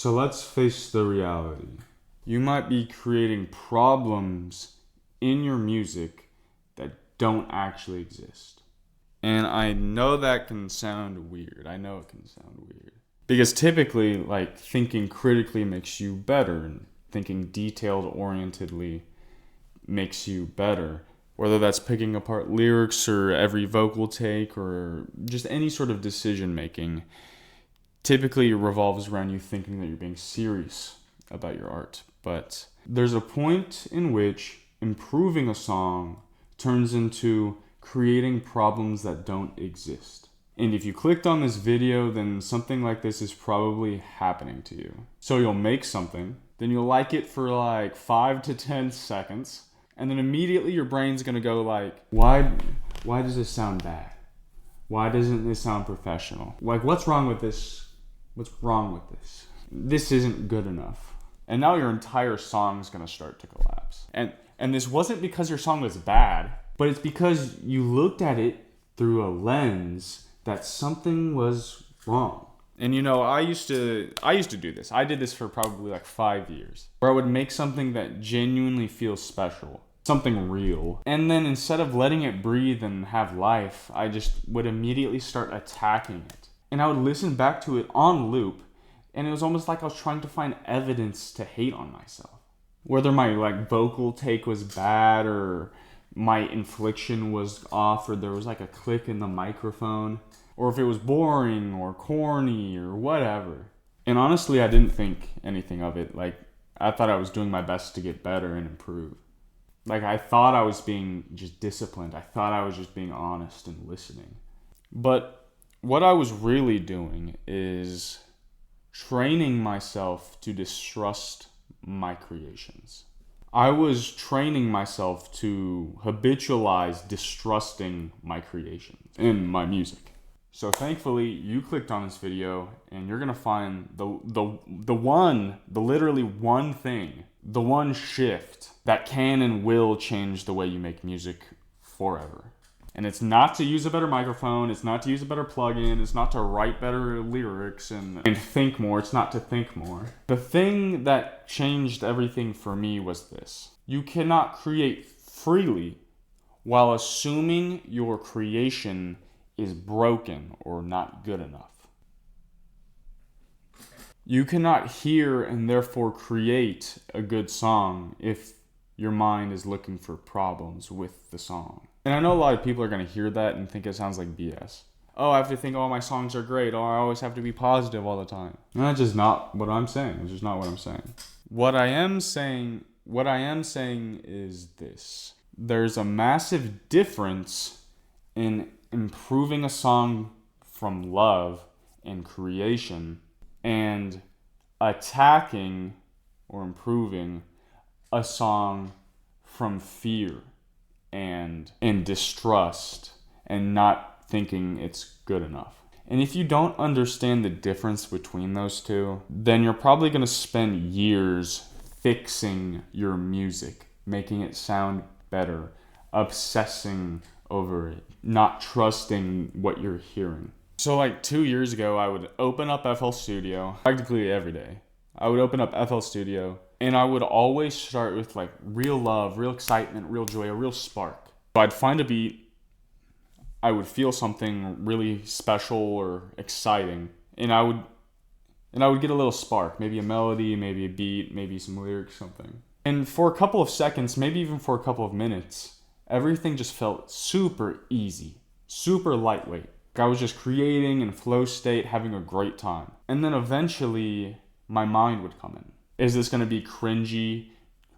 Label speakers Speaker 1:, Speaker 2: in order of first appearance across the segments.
Speaker 1: So let's face the reality. You might be creating problems in your music that don't actually exist. And I know that can sound weird. I know it can sound weird. Because typically, like, thinking critically makes you better, and thinking detailed orientedly makes you better. Whether that's picking apart lyrics or every vocal take or just any sort of decision making, typically revolves around you thinking that you're being serious about your art. But there's a point in which improving a song turns into creating problems that don't exist. And if you clicked on this video, then something like this is probably happening to you. So you'll make something, then you'll like it for like 5 to 10 seconds, and then immediately your brain's gonna go like, why does this sound bad? Why doesn't this sound professional? Like, what's wrong with this? What's wrong with this? This isn't good enough. And now your entire song's gonna start to collapse. And this wasn't because your song was bad, but it's because you looked at it through a lens that something was wrong. And you know, I used to do this. I did this for probably like 5 years, where I would make something that genuinely feels special, something real. And then instead of letting it breathe and have life, I just would immediately start attacking it. And I would listen back to it on loop, and it was almost like I was trying to find evidence to hate on myself. Whether my like vocal take was bad, or my inflection was off, or there was like a click in the microphone, or if it was boring or corny or whatever. And honestly, I didn't think anything of it. Like, I thought I was doing my best to get better and improve. Like, I thought I was being just disciplined. I thought I was just being honest and listening. But what I was really doing is training myself to distrust my creations. I was training myself to habitualize distrusting my creations and my music. So thankfully, you clicked on this video, and you're gonna find the literally one thing, the one shift that can and will change the way you make music forever. And it's not to use a better microphone, it's not to use a better plugin, it's not to write better lyrics and think more, it's not to think more. The thing that changed everything for me was this. You cannot create freely while assuming your creation is broken or not good enough. You cannot hear and therefore create a good song if your mind is looking for problems with the song. And I know a lot of people are going to hear that and think it sounds like BS. Oh, I have to think all my songs are great. Oh, I always have to be positive all the time. And that's just not what I'm saying. It's just not what I'm saying. What I am saying is this. There's a massive difference in improving a song from love and creation and attacking or improving a song from fear and distrust and not thinking it's good enough. And if you don't understand the difference between those two, then you're probably going to spend years fixing your music, making it sound better, obsessing over it, not trusting what you're hearing. So like 2 years ago, I would open up FL Studio practically every day. I would open up FL Studio, and I would always start with like real love, real excitement, real joy, a real spark. So I'd find a beat, I would feel something really special or exciting, and I would get a little spark, maybe a melody, maybe a beat, maybe some lyrics, something. And for a couple of seconds, maybe even for a couple of minutes, everything just felt super easy, super lightweight. I was just creating in flow state, having a great time. And then eventually, my mind would come in. Is this going to be cringy?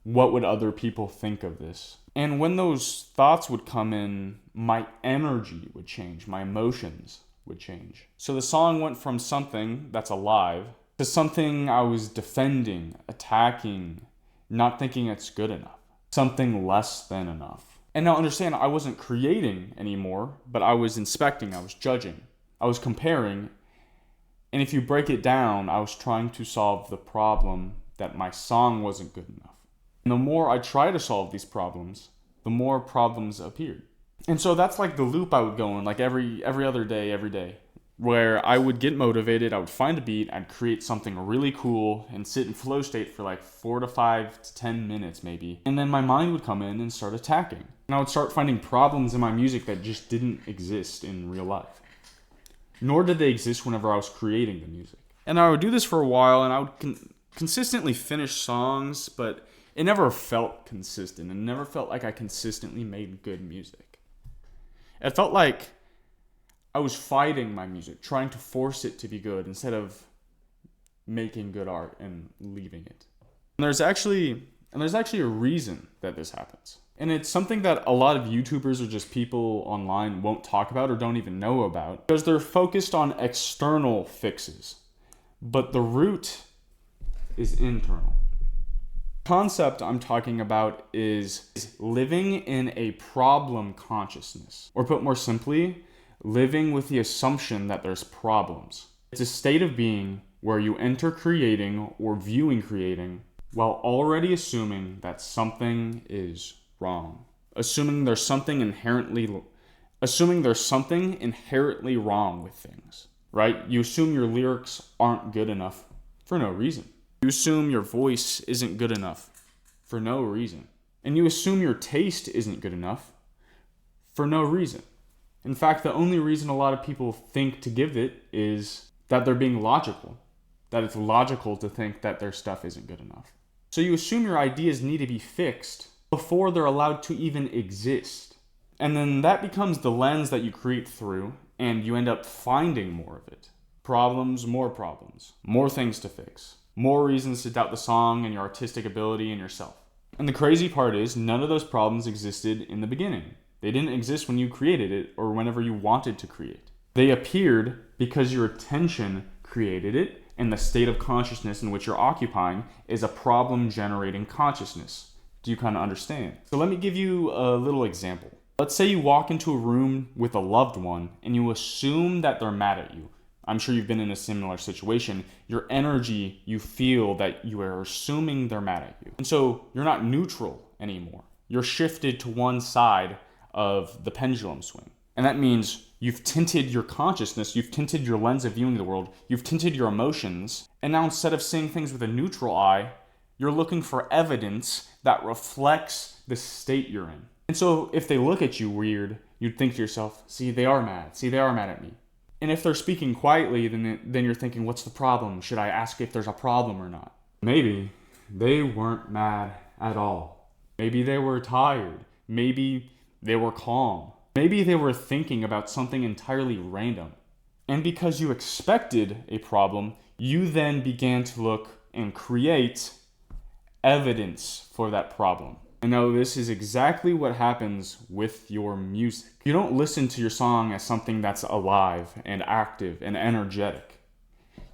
Speaker 1: What would other people think of this? And when those thoughts would come in, my energy would change, my emotions would change. So the song went from something that's alive to something I was defending, attacking, not thinking it's good enough, something less than enough. And now understand, I wasn't creating anymore, but I was inspecting, I was judging, I was comparing. And if you break it down, I was trying to solve the problem that my song wasn't good enough. And the more I try to solve these problems, the more problems appeared. And so that's like the loop I would go in, like every other day, every day. where I would get motivated, I would find a beat, I'd create something really cool and sit in flow state for like 4 to 5 to 10 minutes maybe. And then my mind would come in and start attacking. And I would start finding problems in my music that just didn't exist in real life. Nor did they exist whenever I was creating the music. And I would do this for a while, and I would consistently finish songs, but it never felt consistent. It never felt like I consistently made good music. It felt like I was fighting my music, trying to force it to be good instead of making good art and leaving it. And there's actually a reason that this happens. And it's something that a lot of YouTubers or just people online won't talk about or don't even know about, because they're focused on external fixes. But the root is internal. The concept I'm talking about is living in a problem consciousness. Or put more simply, living with the assumption that there's problems. It's a state of being where you enter creating or viewing creating while already assuming that something is wrong. Assuming there's something inherently wrong with things, right? You assume your lyrics aren't good enough for no reason. You assume your voice isn't good enough for no reason. And you assume your taste isn't good enough for no reason. In fact, the only reason a lot of people think to give it is that they're being logical, that it's logical to think that their stuff isn't good enough. So you assume your ideas need to be fixed before they're allowed to even exist. And then that becomes the lens that you create through, and you end up finding more of it. Problems, more things to fix, more reasons to doubt the song and your artistic ability and yourself. And the crazy part is, none of those problems existed in the beginning. They didn't exist when you created it or whenever you wanted to create. They appeared because your attention created it, and the state of consciousness in which you're occupying is a problem-generating consciousness. Do you kind of understand? So let me give you a little example. Let's say you walk into a room with a loved one and you assume that they're mad at you. I'm sure you've been in a similar situation. Your energy, you feel that you are assuming they're mad at you. And so you're not neutral anymore. You're shifted to one side of the pendulum swing. And that means you've tinted your consciousness, you've tinted your lens of viewing the world, you've tinted your emotions, and now instead of seeing things with a neutral eye, you're looking for evidence that reflects the state you're in. And so if they look at you weird, you'd think to yourself, see, they are mad at me. And if they're speaking quietly, then you're thinking, what's the problem? Should I ask if there's a problem or not? Maybe they weren't mad at all. Maybe they were tired. Maybe they were calm. Maybe they were thinking about something entirely random. And because you expected a problem, you then began to look and create evidence for that problem. And now this is exactly what happens with your music. You don't listen to your song as something that's alive and active and energetic.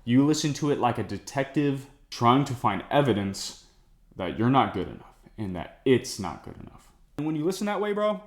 Speaker 1: You listen to it like a detective trying to find evidence that you're not good enough and that it's not good enough. And when you listen that way, bro,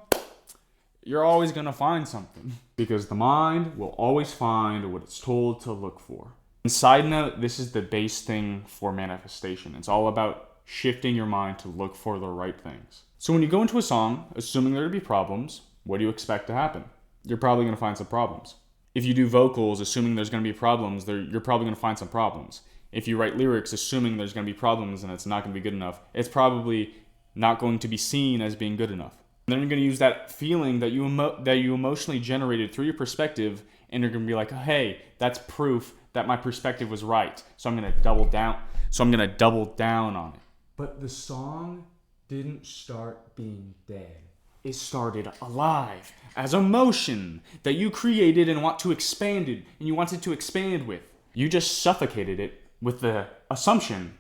Speaker 1: you're always going to find something, because the mind will always find what it's told to look for. And side note, this is the base thing for manifestation. It's all about shifting your mind to look for the right things. So when you go into a song, assuming there to be problems, what do you expect to happen? You're probably going to find some problems. If you do vocals, assuming there's going to be problems, you're probably going to find some problems. If you write lyrics, assuming there's going to be problems and it's not going to be good enough, it's probably not going to be seen as being good enough. And then you're going to use that feeling that you emotionally generated through your perspective, and you're going to be like, hey, that's proof that my perspective was right. So I'm going to double down. On it. But the song didn't start being dead. It started alive as emotion that you created and you wanted to expand with. You just suffocated it with the assumption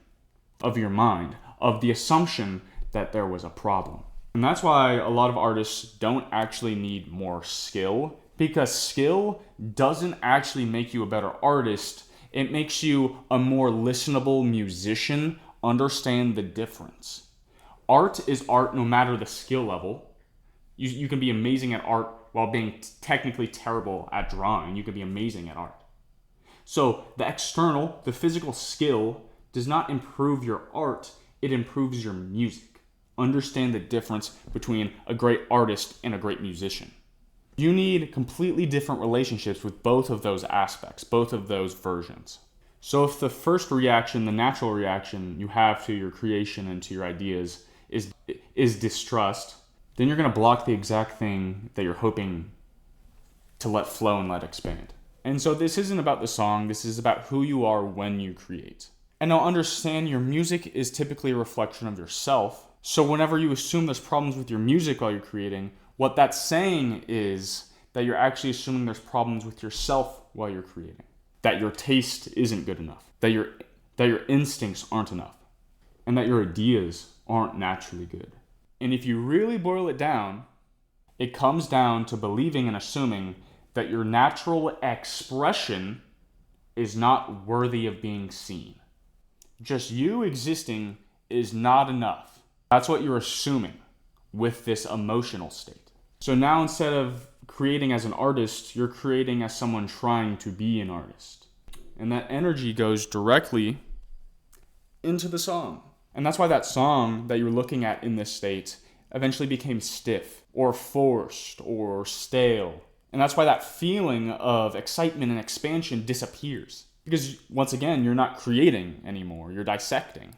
Speaker 1: of your mind, of the assumption that there was a problem. And that's why a lot of artists don't actually need more skill, because skill doesn't actually make you a better artist. It makes you a more listenable musician. Understand the difference. Art is art no matter the skill level. You can be amazing at art while being technically terrible at drawing. You can be amazing at art. So the physical skill does not improve your art, it improves your music. Understand the difference between a great artist and a great musician. You need completely different relationships with both of those aspects, both of those versions. So if the first reaction, the natural reaction you have to your creation and to your ideas is distrust, then you're going to block the exact thing that you're hoping to let flow and let expand. And so this isn't about the song, this is about who you are when you create. And now understand your music is typically a reflection of yourself. So whenever you assume there's problems with your music while you're creating, what that's saying is that you're actually assuming there's problems with yourself while you're creating. That your taste isn't good enough. That your instincts aren't enough. And that your ideas aren't naturally good. And if you really boil it down, it comes down to believing and assuming that your natural expression is not worthy of being seen. Just you existing is not enough. That's what you're assuming with this emotional state. So now instead of creating as an artist, you're creating as someone trying to be an artist. And that energy goes directly into the song. And that's why that song that you're looking at in this state eventually became stiff or forced or stale. And that's why that feeling of excitement and expansion disappears. Because once again, you're not creating anymore, you're dissecting.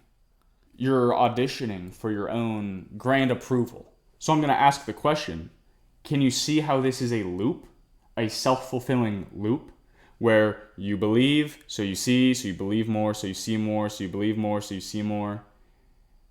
Speaker 1: You're auditioning for your own grand approval. So I'm going to ask the question, can you see how this is a loop? A self-fulfilling loop? Where you believe, so you see, so you believe more, so you see more, so you believe more, so you see more.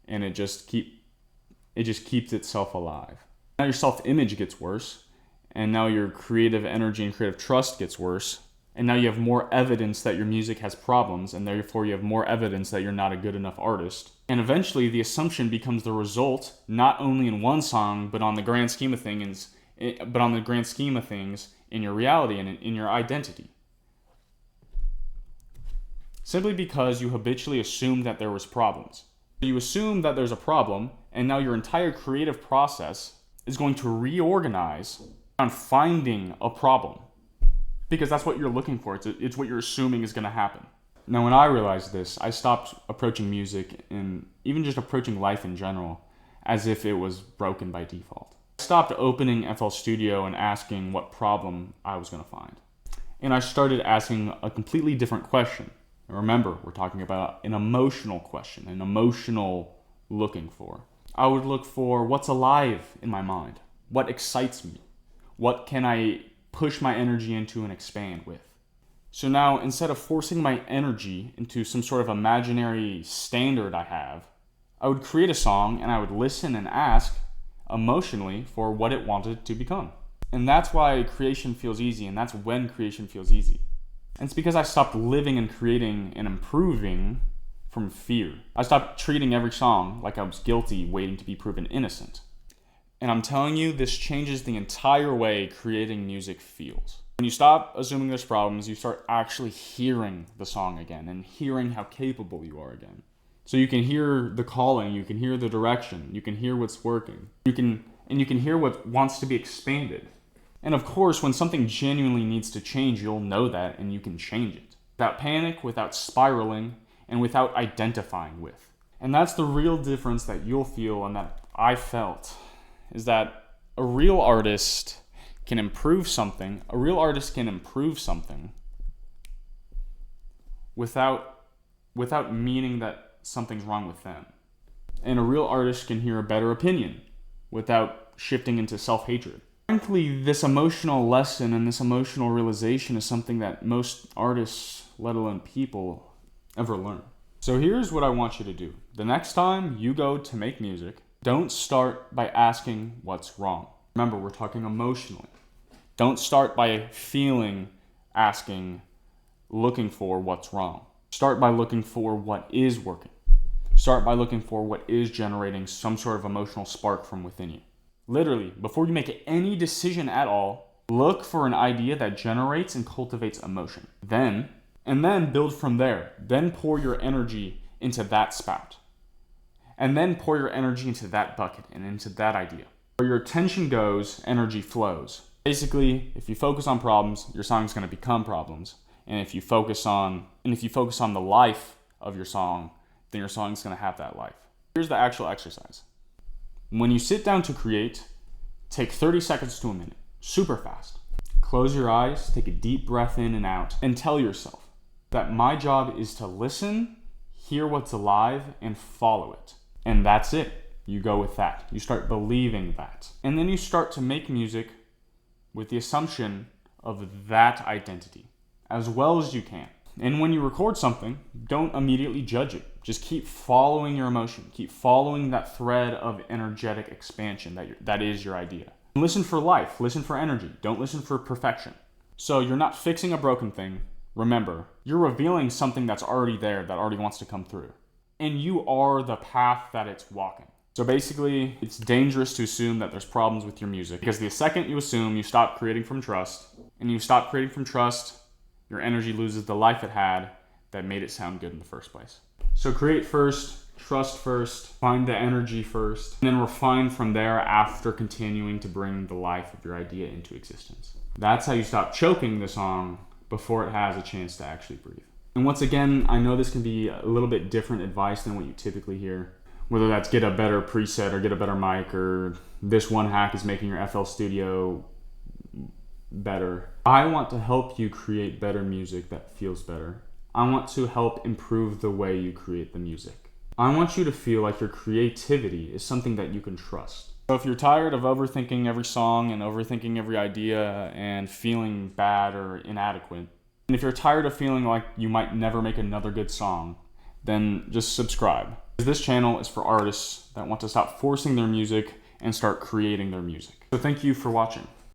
Speaker 1: And it just keeps itself alive. Now your self-image gets worse. And now your creative energy and creative trust gets worse. And now you have more evidence that your music has problems, and therefore you have more evidence that you're not a good enough artist. And eventually the assumption becomes the result, not only in one song, but on the grand scheme of things, in your reality and in your identity. Simply because you habitually assumed that there was problems. You assume that there's a problem, and now your entire creative process is going to reorganize on finding a problem. Because that's what you're looking for. It's what you're assuming is going to happen. Now, when I realized this, I stopped approaching music and even just approaching life in general as if it was broken by default. I stopped opening FL Studio and asking what problem I was going to find. And I started asking a completely different question. And remember, we're talking about an emotional question, an emotional looking for. I would look for what's alive in my mind, what excites me, what can I push my energy into and expand with. So now, instead of forcing my energy into some sort of imaginary standard I would create a song and I would listen and ask emotionally for what it wanted to become. And that's why creation feels easy, and that's when creation feels easy. And it's because I stopped living and creating and improving from fear. I stopped treating every song like I was guilty, waiting to be proven innocent. And I'm telling you, this changes the entire way creating music feels. When you stop assuming there's problems, you start actually hearing the song again and hearing how capable you are again. So you can hear the calling, you can hear the direction, you can hear what's working. You can hear what wants to be expanded. And of course, when something genuinely needs to change, you'll know that and you can change it. Without panic, without spiraling, and without identifying with. And that's the real difference that you'll feel and that I felt. Is that a real artist can improve something. A real artist can improve something without meaning that something's wrong with them. And a real artist can hear a better opinion without shifting into self-hatred. Frankly, this emotional lesson and this emotional realization is something that most artists, let alone people, ever learn. So here's what I want you to do. The next time you go to make music, don't start by asking what's wrong. Remember, we're talking emotionally. Don't start by feeling, asking, looking for what's wrong. Start by looking for what is working. Start by looking for what is generating some sort of emotional spark from within you. Literally, before you make any decision at all, look for an idea that generates and cultivates emotion. Then build from there. Then pour your energy into that spout. And then pour your energy into that bucket and into that idea. Where your attention goes, energy flows. Basically, if you focus on problems, your song's going to become problems. And if you focus on the life of your song, then your song's going to have that life. Here's the actual exercise. When you sit down to create, take 30 seconds to a minute. super fast. Close your eyes, take a deep breath in and out, and tell yourself that my job is to listen, hear what's alive, and follow it. And that's it. You go with that. You start believing that. And then you start to make music with the assumption of that identity as well as you can. And when you record something, don't immediately judge it. Just keep following your emotion. Keep following that thread of energetic expansion that is your idea. Listen for life. Listen for energy. Don't listen for perfection. So you're not fixing a broken thing. Remember, you're revealing something that's already there, that already wants to come through. And you are the path that it's walking. So basically, it's dangerous to assume that there's problems with your music, because the second you assume, you stop creating from trust. And you stop creating from trust, your energy loses the life it had that made it sound good in the first place. So create first, trust first, find the energy first, and then refine from there after continuing to bring the life of your idea into existence. That's how you stop choking the song before it has a chance to actually breathe. And once again, I know this can be a little bit different advice than what you typically hear. Whether that's get a better preset or get a better mic, or this one hack is making your FL Studio better. I want to help you create better music that feels better. I want to help improve the way you create the music. I want you to feel like your creativity is something that you can trust. So if you're tired of overthinking every song and overthinking every idea and feeling bad or inadequate, and if you're tired of feeling like you might never make another good song, then just subscribe. This channel is for artists that want to stop forcing their music and start creating their music. So thank you for watching.